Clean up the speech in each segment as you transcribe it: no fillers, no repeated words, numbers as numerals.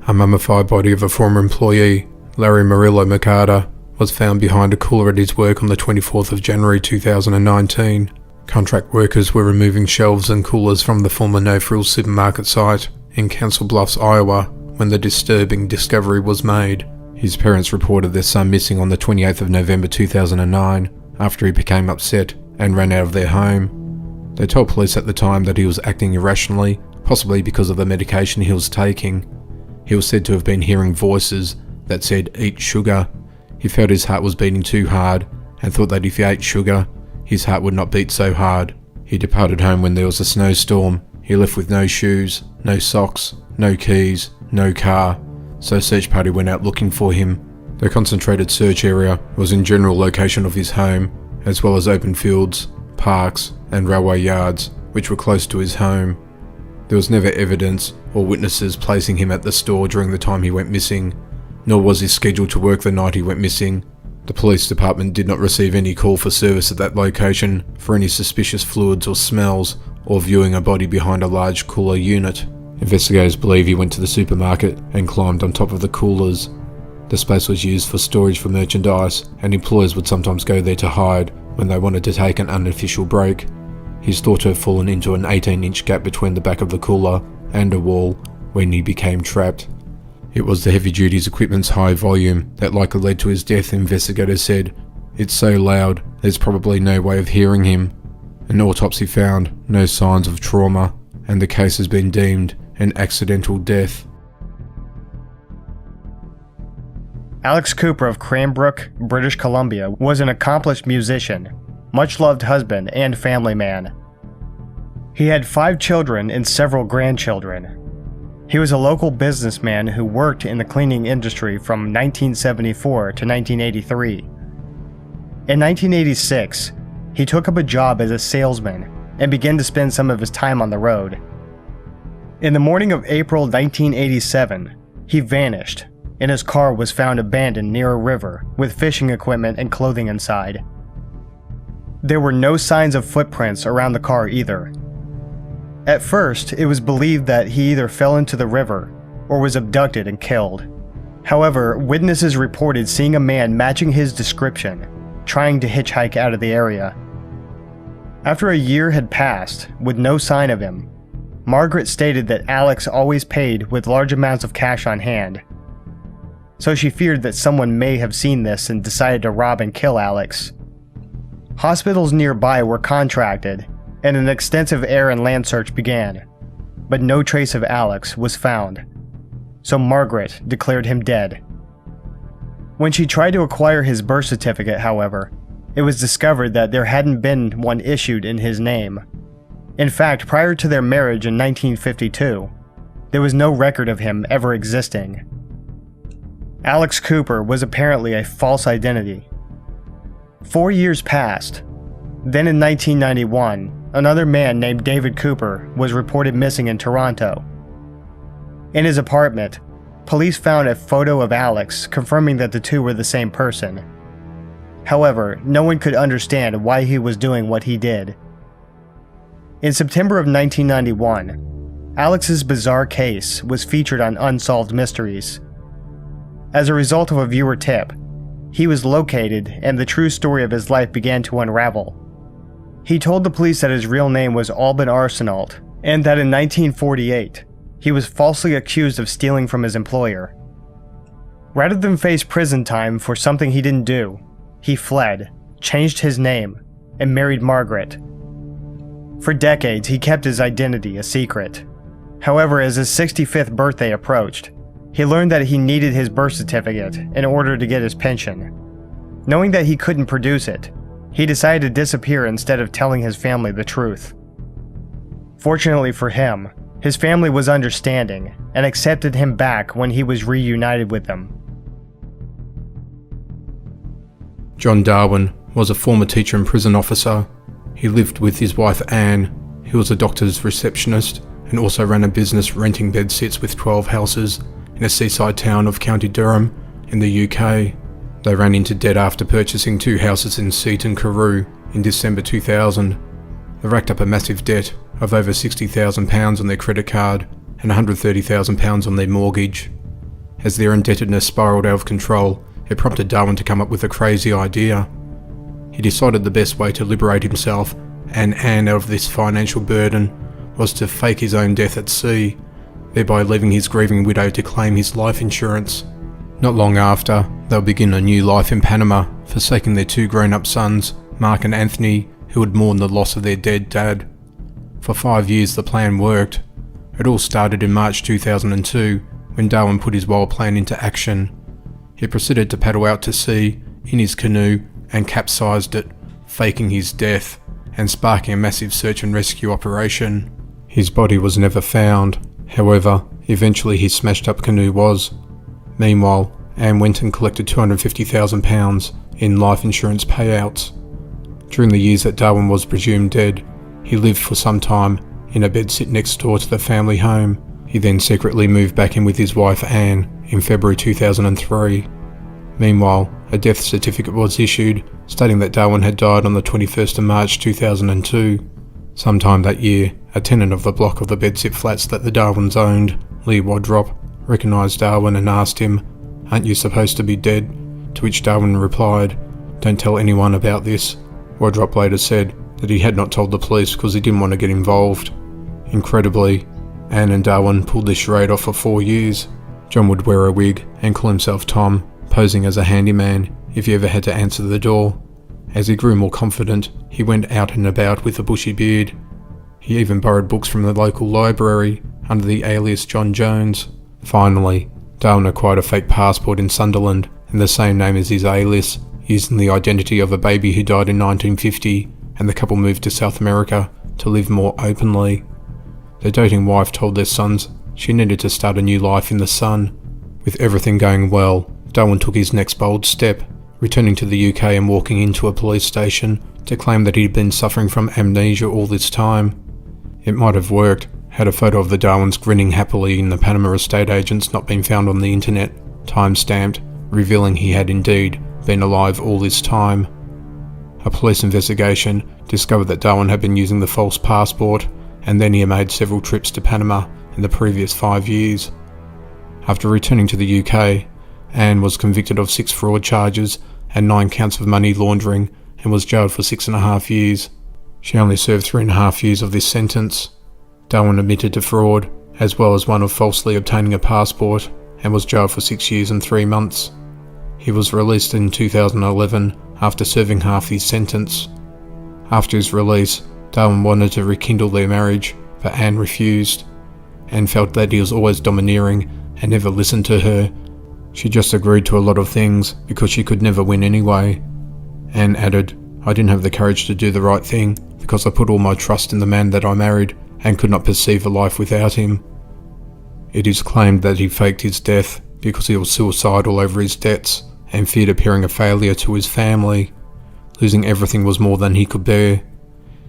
A mummified body of a former employee, Larry Murillo Mercado, was found behind a cooler at his work on the 24th of January 2019. Contract workers were removing shelves and coolers from the former No Frills supermarket site in Council Bluffs, Iowa, when the disturbing discovery was made. His parents reported their son missing on the 28th of November 2009 after he became upset and ran out of their home. They told police at the time that he was acting irrationally, possibly because of the medication he was taking. He was said to have been hearing voices that said, "Eat sugar." He felt his heart was beating too hard and thought that if he ate sugar, his heart would not beat so hard. He departed home when there was a snowstorm. He left with no shoes, no socks, no keys, no car, so a search party went out looking for him. The concentrated search area was in general location of his home, as well as open fields, parks, and railway yards, which were close to his home. There was never evidence or witnesses placing him at the store during the time he went missing, nor was he scheduled to work the night he went missing. The police department did not receive any call for service at that location for any suspicious fluids or smells, or viewing a body behind a large cooler unit. Investigators believe he went to the supermarket and climbed on top of the coolers. The space was used for storage for merchandise, and employers would sometimes go there to hide when they wanted to take an unofficial break. He's thought to have fallen into an 18-inch gap between the back of the cooler and a wall when he became trapped. It was the heavy duties equipment's high volume that likely led to his death, investigators said. It's so loud, there's probably no way of hearing him. An autopsy found no signs of trauma, and the case has been deemed an accidental death. Alex Cooper of Cranbrook, British Columbia, was an accomplished musician, much-loved husband, and family man. He had 5 children and several grandchildren. He was a local businessman who worked in the cleaning industry from 1974 to 1983. In 1986, he took up a job as a salesman and began to spend some of his time on the road. In the morning of April 1987, he vanished, and his car was found abandoned near a river with fishing equipment and clothing inside. There were no signs of footprints around the car either. At first, it was believed that he either fell into the river or was abducted and killed. However, witnesses reported seeing a man matching his description, trying to hitchhike out of the area. After a year had passed, with no sign of him, Margaret stated that Alex always paid with large amounts of cash on hand. So she feared that someone may have seen this and decided to rob and kill Alex. Hospitals nearby were contracted, and an extensive air and land search began, but no trace of Alex was found, so Margaret declared him dead. When she tried to acquire his birth certificate, however, it was discovered that there hadn't been one issued in his name. In fact, prior to their marriage in 1952, there was no record of him ever existing. Alex Cooper was apparently a false identity. 4 years passed. Then in 1991, another man named David Cooper was reported missing in Toronto. In his apartment, police found a photo of Alex, confirming that the two were the same person. However, no one could understand why he was doing what he did. In September of 1991, Alex's bizarre case was featured on Unsolved Mysteries. As a result of a viewer tip, he was located and the true story of his life began to unravel. He told the police that his real name was Albin Arsenault, and that in 1948, he was falsely accused of stealing from his employer. Rather than face prison time for something he didn't do, he fled, changed his name, and married Margaret. For decades, he kept his identity a secret. However, as his 65th birthday approached, he learned that he needed his birth certificate in order to get his pension. Knowing that he couldn't produce it, he decided to disappear instead of telling his family the truth. Fortunately for him, his family was understanding and accepted him back when he was reunited with them. John Darwin was a former teacher and prison officer. He lived with his wife Anne. He was a doctor's receptionist and also ran a business renting bedsits with 12 houses in a seaside town of County Durham in the UK. They ran into debt after purchasing 2 houses in Seaton, Carew in December 2000. They racked up a massive debt of over £60,000 on their credit card and £130,000 on their mortgage. As their indebtedness spiraled out of control, it prompted Darwin to come up with a crazy idea. He decided the best way to liberate himself and Anne out of this financial burden was to fake his own death at sea, thereby leaving his grieving widow to claim his life insurance. Not long after, they'll begin a new life in Panama, forsaking their 2 grown-up sons, Mark and Anthony, who would mourn the loss of their dead dad. For 5 years the plan worked. It all started in March 2002, when Darwin put his wild plan into action. He proceeded to paddle out to sea, in his canoe, and capsized it, faking his death, and sparking a massive search and rescue operation. His body was never found. However, eventually his smashed up canoe was. Meanwhile, Anne went and collected £250,000 in life insurance payouts. During the years that Darwin was presumed dead, he lived for some time in a bedsit next door to the family home. He then secretly moved back in with his wife Anne in February 2003. Meanwhile, a death certificate was issued stating that Darwin had died on the 21st of March 2002. Sometime that year, a tenant of the block of the bedsit flats that the Darwins owned, Lee Wadrop, recognised Darwin and asked him, "Aren't you supposed to be dead?" To which Darwin replied, "Don't tell anyone about this." Wadrop later said that he had not told the police because he didn't want to get involved. Incredibly, Anne and Darwin pulled this charade off for 4 years. John would wear a wig and call himself Tom, posing as a handyman if he ever had to answer the door. As he grew more confident, he went out and about with a bushy beard. He even borrowed books from the local library under the alias John Jones. Finally, Darwin acquired a fake passport in Sunderland in the same name as his alias, using the identity of a baby who died in 1950, and the couple moved to South America to live more openly. The doting wife told their sons she needed to start a new life in the sun. With everything going well, Darwin took his next bold step, returning to the UK and walking into a police station to claim that he'd been suffering from amnesia all this time. It might have worked had a photo of the Darwins grinning happily in the Panama estate agents not been found on the internet, time-stamped, revealing he had indeed been alive all this time. A police investigation discovered that Darwin had been using the false passport, and then he had made several trips to Panama in the previous 5 years. After returning to the UK, Anne was convicted of 6 fraud charges and 9 counts of money laundering and was jailed for 6.5 years. She only served 3.5 years of this sentence. Darwin admitted to fraud, as well as one of falsely obtaining a passport, and was jailed for 6 years and 3 months. He was released in 2011 after serving half his sentence. After his release, Darwin wanted to rekindle their marriage, but Anne refused. Anne felt that he was always domineering and never listened to her. She just agreed to a lot of things because she could never win anyway. Anne added, "I didn't have the courage to do the right thing because I put all my trust in the man that I married and could not perceive a life without him." It is claimed that he faked his death because he was suicidal over his debts and feared appearing a failure to his family. Losing everything was more than he could bear.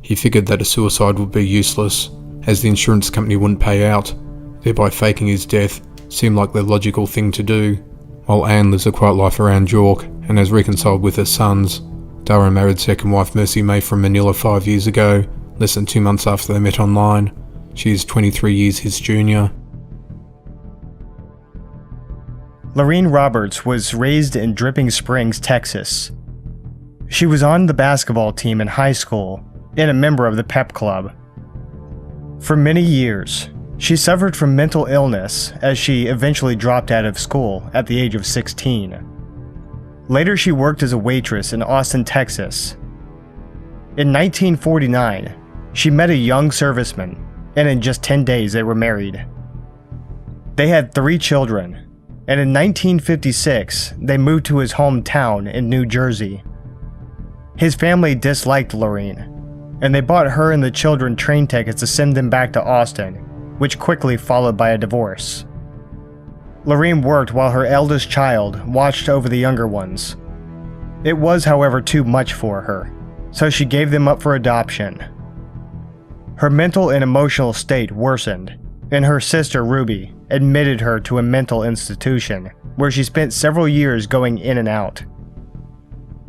He figured that a suicide would be useless, as the insurance company wouldn't pay out, thereby faking his death seemed like the logical thing to do. While Anne lives a quiet life around York and has reconciled with her sons, Darwin married second wife Mercy May from Manila 5 years ago, less than 2 months after they met online. She is 23 years his junior. Lorene Roberts was raised in Dripping Springs, Texas. She was on the basketball team in high school and a member of the pep club. For many years, she suffered from mental illness as she eventually dropped out of school at the age of 16. Later, she worked as a waitress in Austin, Texas. In 1949, she met a young serviceman, and in just 10 days they were married. They had 3 children, and in 1956, they moved to his hometown in New Jersey. His family disliked Lorene, and they bought her and the children train tickets to send them back to Austin, which quickly followed by a divorce. Lorene worked while her eldest child watched over the younger ones. It was, however, too much for her, so she gave them up for adoption. Her mental and emotional state worsened, and her sister Ruby admitted her to a mental institution, where she spent several years going in and out.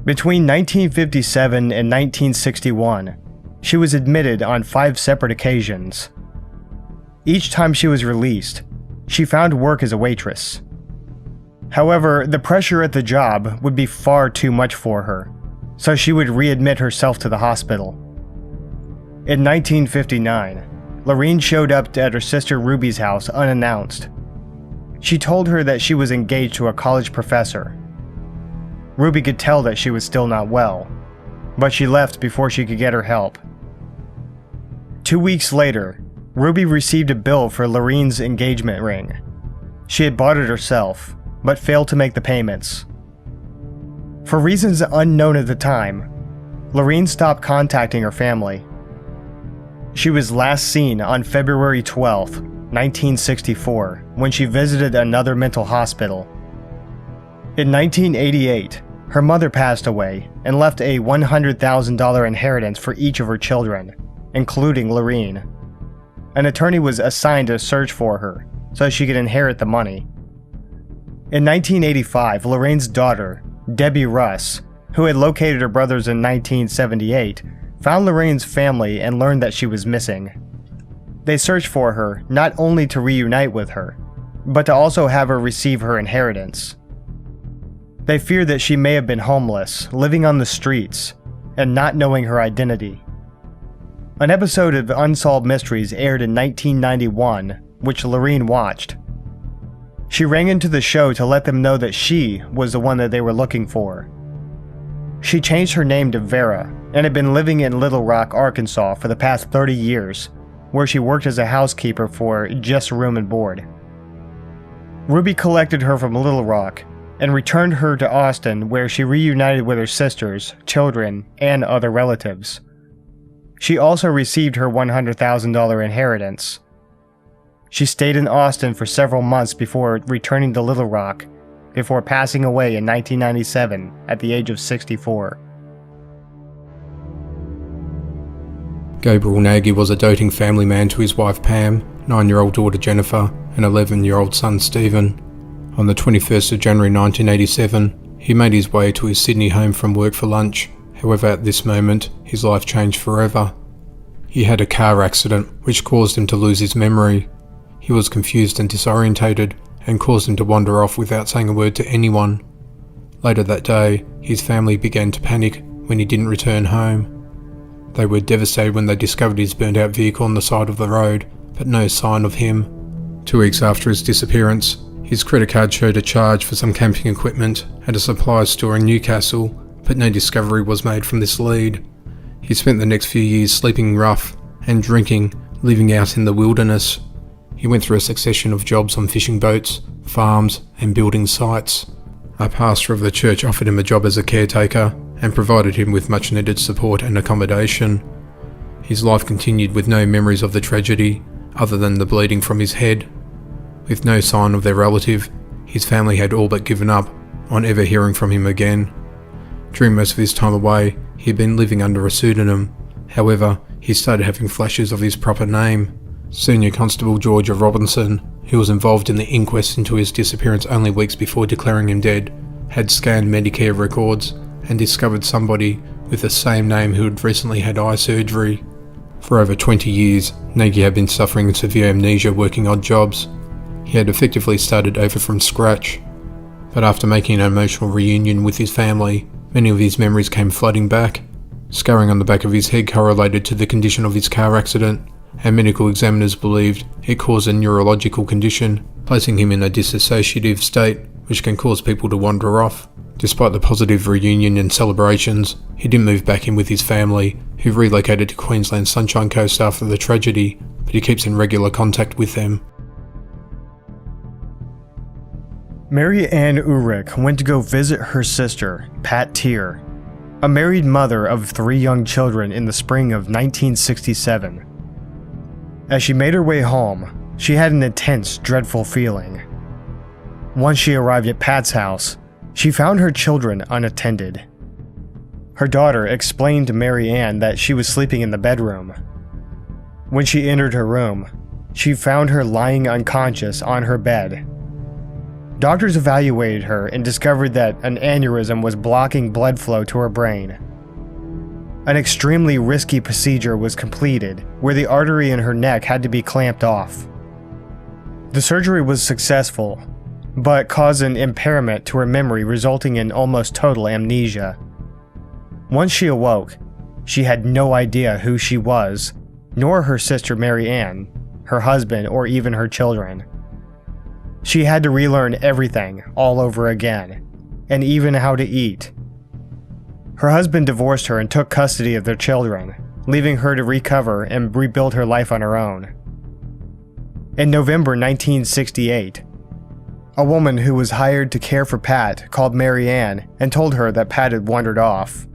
Between 1957 and 1961, she was admitted on 5 separate occasions. Each time she was released, she found work as a waitress. However, the pressure at the job would be far too much for her, so she would readmit herself to the hospital. In 1959, Lorene showed up at her sister Ruby's house unannounced. She told her that she was engaged to a college professor. Ruby could tell that she was still not well, but she left before she could get her help. 2 weeks later, Ruby received a bill for Lorene's engagement ring. She had bought it herself, but failed to make the payments. For reasons unknown at the time, Lorene stopped contacting her family. She was last seen on February 12, 1964, when she visited another mental hospital. In 1988, her mother passed away and left a $100,000 inheritance for each of her children, including Lorene. An attorney was assigned to search for her so she could inherit the money. In 1985, Lorene's daughter, Debbie Russ, who had located her brothers in 1978, found Lorene's family and learned that she was missing. They searched for her not only to reunite with her, but to also have her receive her inheritance. They feared that she may have been homeless, living on the streets, and not knowing her identity. An episode of Unsolved Mysteries aired in 1991, which Lorene watched. She rang into the show to let them know that she was the one that they were looking for. She changed her name to Vera and had been living in Little Rock, Arkansas for the past 30 years, where she worked as a housekeeper for just room and board. Ruby collected her from Little Rock and returned her to Austin, where she reunited with her sisters, children, and other relatives. She also received her $100,000 inheritance. She stayed in Austin for several months before returning to Little Rock, before passing away in 1997 at the age of 64. Gabriel Nagy was a doting family man to his wife Pam, 9-year-old daughter Jennifer, and 11-year-old son Stephen. On the 21st of January 1987, he made his way to his Sydney home from work for lunch. However, at this moment, his life changed forever. He had a car accident which caused him to lose his memory. He was confused and disorientated, and caused him to wander off without saying a word to anyone. Later that day, his family began to panic when he didn't return home. They were devastated when they discovered his burnt-out vehicle on the side of the road, but no sign of him. 2 weeks after his disappearance, his credit card showed a charge for some camping equipment at a supply store in Newcastle, but no discovery was made from this lead. He spent the next few years sleeping rough and drinking, living out in the wilderness. He went through a succession of jobs on fishing boats, farms, and building sites. A pastor of the church offered him a job as a caretaker and provided him with much needed support and accommodation. His life continued with no memories of the tragedy, other than the bleeding from his head. With no sign of their relative, his family had all but given up on ever hearing from him again. During most of his time away, he had been living under a pseudonym. However, he started having flashes of his proper name. Senior Constable George Robinson, who was involved in the inquest into his disappearance only weeks before declaring him dead, had scanned Medicare records and discovered somebody with the same name who had recently had eye surgery. For over 20 years, Nagy had been suffering severe amnesia working odd jobs. He had effectively started over from scratch. But after making an emotional reunion with his family, many of his memories came flooding back. Scarring on the back of his head correlated to the condition of his car accident, and medical examiners believed it caused a neurological condition, placing him in a dissociative state which can cause people to wander off. Despite the positive reunion and celebrations, he didn't move back in with his family, who relocated to Queensland's Sunshine Coast after the tragedy, but he keeps in regular contact with them. Mary Ann Urich went to go visit her sister, Pat Tier, a married mother of 3 young children, in the spring of 1967. As she made her way home, she had an intense, dreadful feeling. Once she arrived at Pat's house, she found her children unattended. Her daughter explained to Mary Ann that she was sleeping in the bedroom. When she entered her room, she found her lying unconscious on her bed. Doctors evaluated her and discovered that an aneurysm was blocking blood flow to her brain. An extremely risky procedure was completed, where the artery in her neck had to be clamped off. The surgery was successful, but caused an impairment to her memory, resulting in almost total amnesia. Once she awoke, she had no idea who she was, nor her sister Mary Ann, her husband, or even her children. She had to relearn everything all over again, and even how to eat. Her husband divorced her and took custody of their children, leaving her to recover and rebuild her life on her own. In November 1968, a woman who was hired to care for Pat called Mary Ann and told her that Pat had wandered off.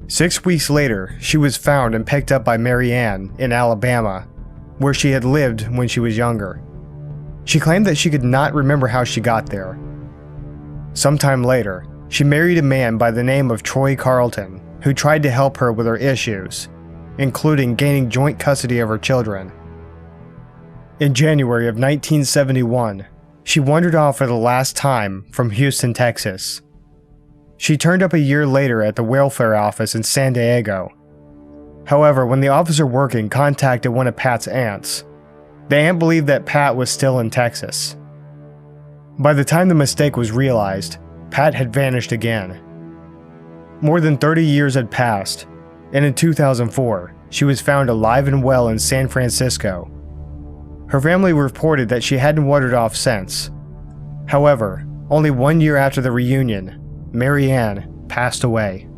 6 weeks later, she was found and picked up by Mary Ann in Alabama, where she had lived when she was younger. She claimed that she could not remember how she got there. Sometime later, she married a man by the name of Troy Carlton, who tried to help her with her issues, including gaining joint custody of her children. In January of 1971, she wandered off for the last time from Houston, Texas. She turned up a year later at the welfare office in San Diego. However, when the officer working contacted one of Pat's aunts, the aunt believed that Pat was still in Texas. By the time the mistake was realized, Pat had vanished again. More than 30 years had passed, and in 2004, she was found alive and well in San Francisco. Her family reported that she hadn't wandered off since. However, only 1 year after the reunion, Mary Ann passed away.